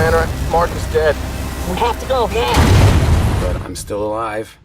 Commander, Mark is dead. We have to go now. But I'm still alive.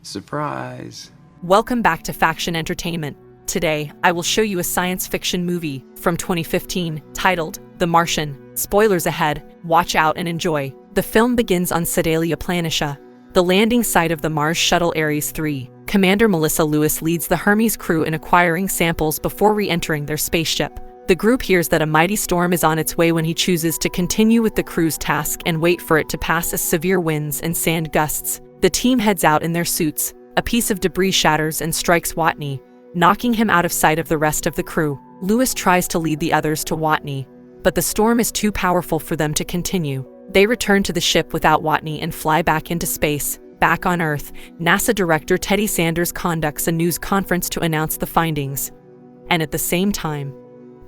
Surprise. Welcome back to Faction Entertainment. Today, I will show you a science fiction movie from 2015 titled The Martian. Spoilers ahead, watch out and enjoy. The film begins on Sedalia Planitia, the landing site of the Mars shuttle Ares 3. Commander Melissa Lewis leads the Hermes crew in acquiring samples before re-entering their spaceship. The group hears that a mighty storm is on its way when he chooses to continue with the crew's task and wait for it to pass as severe winds and sand gusts. The team heads out in their suits. A piece of debris shatters and strikes Watney, knocking him out of sight of the rest of the crew. Lewis tries to lead the others to Watney, but the storm is too powerful for them to continue. They return to the ship without Watney and fly back into space. Back on Earth, NASA Director Teddy Sanders conducts a news conference to announce the findings. And at the same time,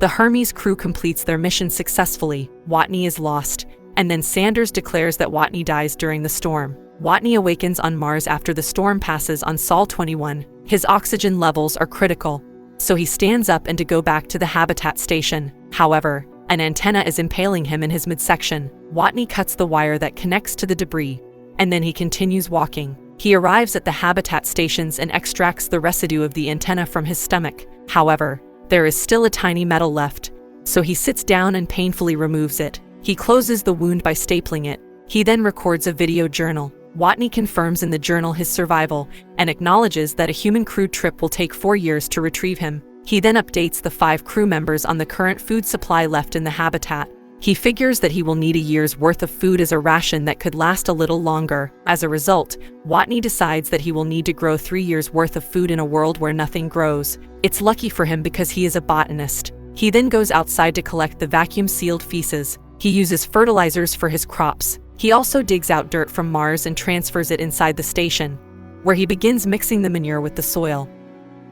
the Hermes crew completes their mission successfully. Watney is lost, and then Sanders declares that Watney dies during the storm. Watney awakens on Mars after the storm passes on Sol 21. His oxygen levels are critical, so he stands up and to go back to the habitat station. However, an antenna is impaling him in his midsection. Watney cuts the wire that connects to the debris, and then he continues walking. He arrives at the habitat stations and extracts the residue of the antenna from his stomach. However, there is still a tiny metal left, so he sits down and painfully removes it. He closes the wound by stapling it. He then records a video journal. Watney confirms in the journal his survival and acknowledges that a human crew trip will take 4 years to retrieve him. He then updates the 5 crew members on the current food supply left in the habitat. He figures that he will need a year's worth of food as a ration that could last a little longer. As a result, Watney decides that he will need to grow 3 years' worth of food in a world where nothing grows. It's lucky for him because he is a botanist. He then goes outside to collect the vacuum-sealed feces. He uses fertilizers for his crops. He also digs out dirt from Mars and transfers it inside the station, where he begins mixing the manure with the soil.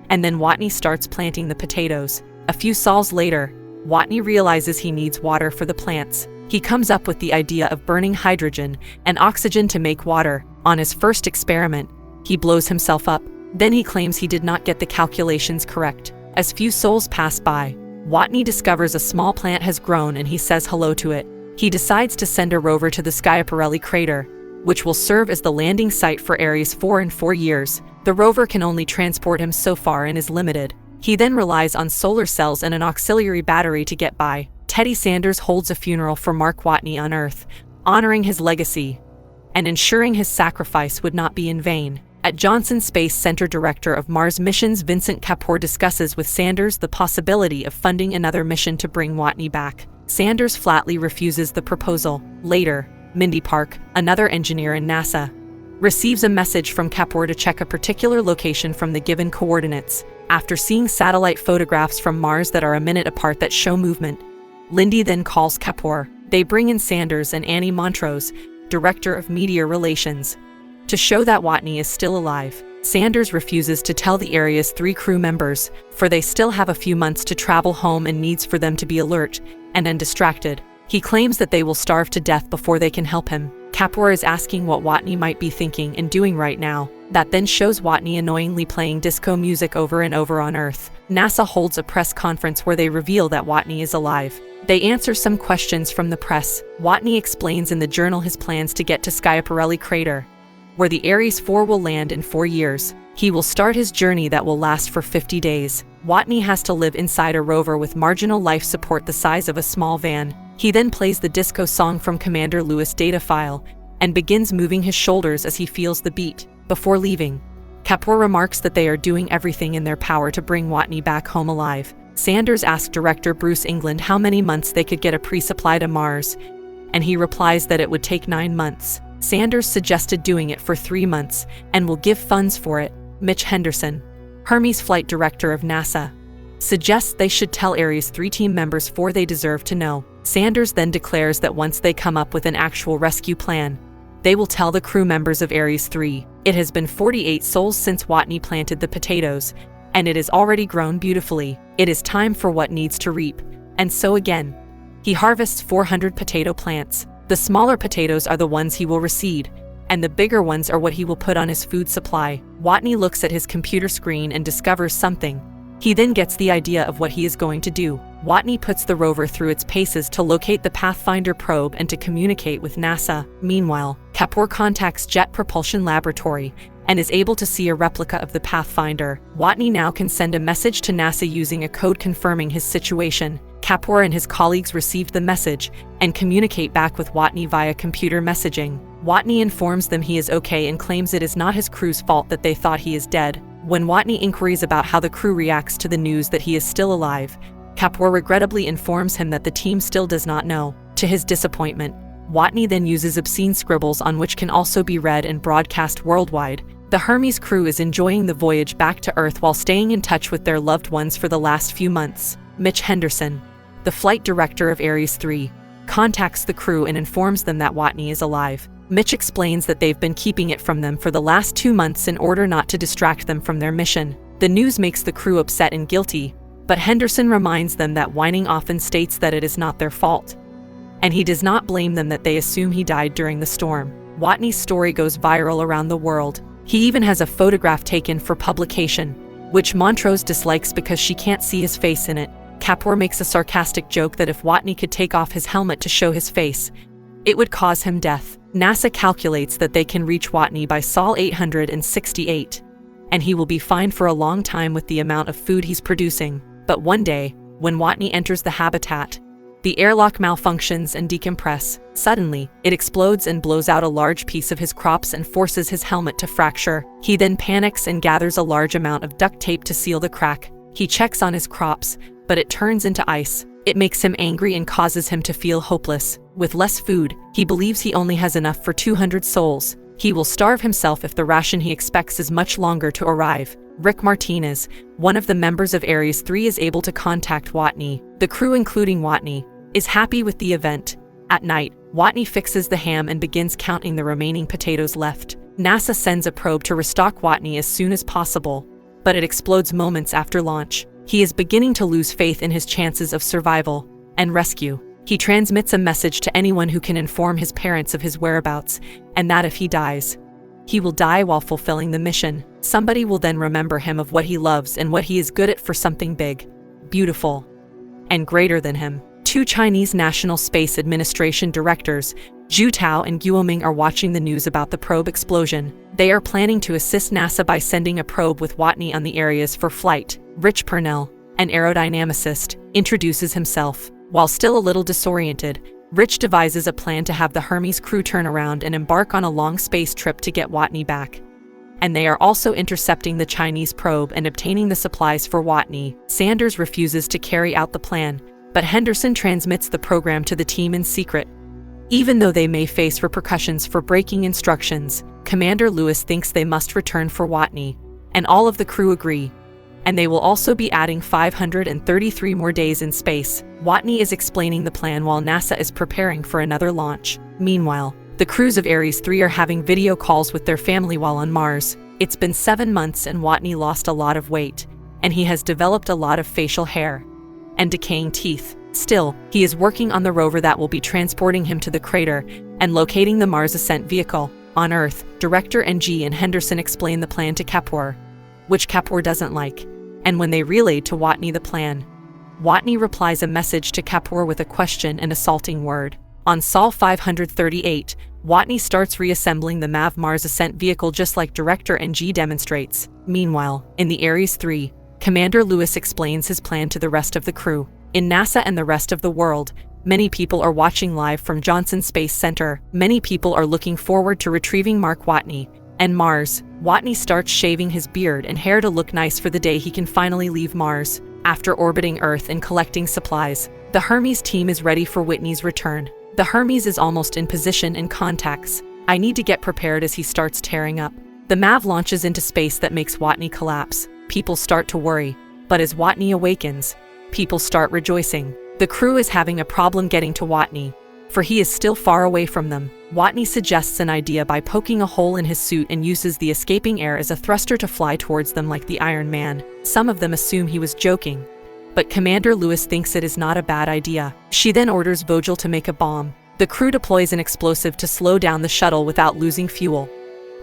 And then Watney starts planting the potatoes. A few sols later, Watney realizes he needs water for the plants. He comes up with the idea of burning hydrogen and oxygen to make water. On his first experiment, he blows himself up. Then he claims he did not get the calculations correct. As few sols pass by, Watney discovers a small plant has grown and he says hello to it. He decides to send a rover to the Schiaparelli crater, which will serve as the landing site for Ares 4 in 4 years. The rover can only transport him so far and is limited. He then relies on solar cells and an auxiliary battery to get by. Teddy Sanders holds a funeral for Mark Watney on Earth, honoring his legacy and ensuring his sacrifice would not be in vain. At Johnson Space Center, Director of Mars Missions Vincent Kapoor discusses with Sanders the possibility of funding another mission to bring Watney back. Sanders flatly refuses the proposal. Later, Mindy Park, another engineer in NASA, receives a message from Kapoor to check a particular location from the given coordinates. After seeing satellite photographs from Mars that are a minute apart that show movement, Lindy then calls Kapoor. They bring in Sanders and Annie Montrose, Director of Media Relations, to show that Watney is still alive. Sanders refuses to tell the Ares 3 crew members, for they still have a few months to travel home and needs for them to be alert and undistracted. He claims that they will starve to death before they can help him. Kapoor is asking what Watney might be thinking and doing right now. That then shows Watney annoyingly playing disco music over and over on Earth. NASA holds a press conference where they reveal that Watney is alive. They answer some questions from the press. Watney explains in the journal his plans to get to Schiaparelli crater, where the Ares 4 will land in 4 years. He will start his journey that will last for 50 days. Watney has to live inside a rover with marginal life support the size of a small van. He then plays the disco song from Commander Lewis' data file and begins moving his shoulders as he feels the beat. Before leaving, Kapoor remarks that they are doing everything in their power to bring Watney back home alive. Sanders asks Director Bruce England how many months they could get a pre-supply to Mars, and he replies that it would take 9 months. Sanders suggested doing it for 3 months and will give funds for it. Mitch Henderson, Hermes flight director of NASA, suggests they should tell Ares 3 team members for they deserve to know. Sanders then declares that once they come up with an actual rescue plan, they will tell the crew members of Ares 3. It has been 48 sols since Watney planted the potatoes, and it has already grown beautifully. It is time for what needs to reap. And so again, he harvests 400 potato plants. The smaller potatoes are the ones he will reseed, and the bigger ones are what he will put on his food supply. Watney looks at his computer screen and discovers something. He then gets the idea of what he is going to do. Watney puts the rover through its paces to locate the Pathfinder probe and to communicate with NASA. Meanwhile, Kapoor contacts Jet Propulsion Laboratory and is able to see a replica of the Pathfinder. Watney now can send a message to NASA using a code confirming his situation. Kapoor and his colleagues receive the message and communicate back with Watney via computer messaging. Watney informs them he is okay and claims it is not his crew's fault that they thought he is dead. When Watney inquires about how the crew reacts to the news that he is still alive, Kapoor regrettably informs him that the team still does not know. To his disappointment, Watney then uses obscene scribbles on which can also be read and broadcast worldwide. The Hermes crew is enjoying the voyage back to Earth while staying in touch with their loved ones for the last few months. Mitch Henderson, the flight director of Ares 3, contacts the crew and informs them that Watney is alive. Mitch explains that they've been keeping it from them for the last 2 months in order not to distract them from their mission. The news makes the crew upset and guilty, but Henderson reminds them that whining often states that it is not their fault, and he does not blame them that they assume he died during the storm. Watney's story goes viral around the world. He even has a photograph taken for publication, which Montrose dislikes because she can't see his face in it. Kapoor makes a sarcastic joke that if Watney could take off his helmet to show his face, it would cause him death. NASA calculates that they can reach Watney by Sol 868, and he will be fine for a long time with the amount of food he's producing. But one day, when Watney enters the habitat, the airlock malfunctions and decompress. Suddenly, it explodes and blows out a large piece of his crops and forces his helmet to fracture. He then panics and gathers a large amount of duct tape to seal the crack. He checks on his crops, but it turns into ice. It makes him angry and causes him to feel hopeless. With less food, he believes he only has enough for 200 souls. He will starve himself if the ration he expects is much longer to arrive. Rick Martinez, one of the members of Ares 3, is able to contact Watney. The crew, including Watney, is happy with the event. At night, Watney fixes the ham and begins counting the remaining potatoes left. NASA sends a probe to restock Watney as soon as possible, but it explodes moments after launch. He is beginning to lose faith in his chances of survival and rescue. He transmits a message to anyone who can inform his parents of his whereabouts, and that if he dies, he will die while fulfilling the mission. Somebody will then remember him of what he loves and what he is good at for something big, beautiful, and greater than him. 2 Chinese National Space Administration directors, Zhu Tao and Guoming, are watching the news about the probe explosion. They are planning to assist NASA by sending a probe with Watney on the areas for flight. Rich Purnell, an aerodynamicist, introduces himself. While still a little disoriented, Rich devises a plan to have the Hermes crew turn around and embark on a long space trip to get Watney back. And they are also intercepting the Chinese probe and obtaining the supplies for Watney. Sanders refuses to carry out the plan, but Henderson transmits the program to the team in secret. Even though they may face repercussions for breaking instructions, Commander Lewis thinks they must return for Watney, and all of the crew agree. And they will also be adding 533 more days in space. Watney is explaining the plan while NASA is preparing for another launch. Meanwhile, the crews of Ares 3 are having video calls with their family while on Mars. It's been 7 months and Watney lost a lot of weight, and he has developed a lot of facial hair and decaying teeth. Still, he is working on the rover that will be transporting him to the crater and locating the Mars ascent vehicle. On Earth, Director NG and Henderson explain the plan to Kapoor, which Kapoor doesn't like. And when they relayed to Watney the plan, Watney replies a message to Kapoor with a question and assaulting word. On Sol 538, Watney starts reassembling the MAV Mars ascent vehicle just like Director NG demonstrates. Meanwhile, in the Ares 3, Commander Lewis explains his plan to the rest of the crew. In NASA and the rest of the world, many people are watching live from Johnson Space Center. Many people are looking forward to retrieving Mark Watney. And Mars, Watney starts shaving his beard and hair to look nice for the day he can finally leave Mars. After orbiting Earth and collecting supplies, the Hermes team is ready for Whitney's return. The Hermes is almost in position and contacts. I need to get prepared as he starts tearing up. The MAV launches into space that makes Watney collapse. People start to worry, but as Watney awakens, people start rejoicing. The crew is having a problem getting to Watney, for he is still far away from them. Watney suggests an idea by poking a hole in his suit and uses the escaping air as a thruster to fly towards them like the Iron Man. Some of them assume he was joking, but Commander Lewis thinks it is not a bad idea. She then orders Vogel to make a bomb. The crew deploys an explosive to slow down the shuttle without losing fuel,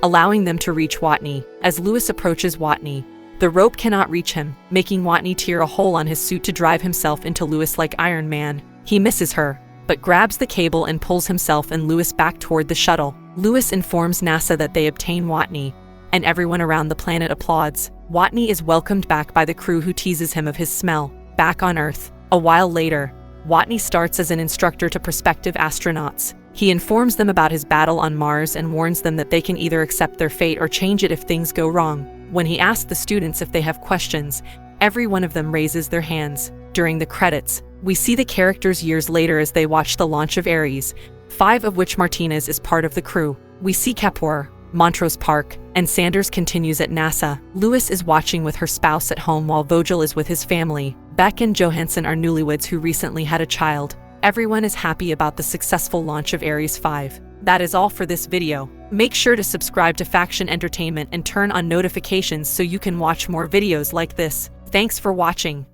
allowing them to reach Watney. As Lewis approaches Watney, The rope cannot reach him, making Watney tear a hole on his suit to drive himself into Lewis like Iron Man. He misses her, but grabs the cable and pulls himself and Lewis back toward the shuttle. Lewis informs NASA that they obtain Watney, and everyone around the planet applauds. Watney is welcomed back by the crew, who teases him of his smell. Back on Earth, a while later, Watney starts as an instructor to prospective astronauts. He informs them about his battle on Mars and warns them that they can either accept their fate or change it if things go wrong. When he asks the students if they have questions, every one of them raises their hands. During the credits, we see the characters years later as they watch the launch of Ares, 5 of which Martinez is part of the crew. We see Kapoor, Montrose Park, and Sanders continues at NASA. Lewis is watching with her spouse at home while Vogel is with his family. Beck and Johansson are newlyweds who recently had a child. Everyone is happy about the successful launch of Ares 5. That is all for this video. Make sure to subscribe to Faction Entertainment and turn on notifications so you can watch more videos like this. Thanks for watching.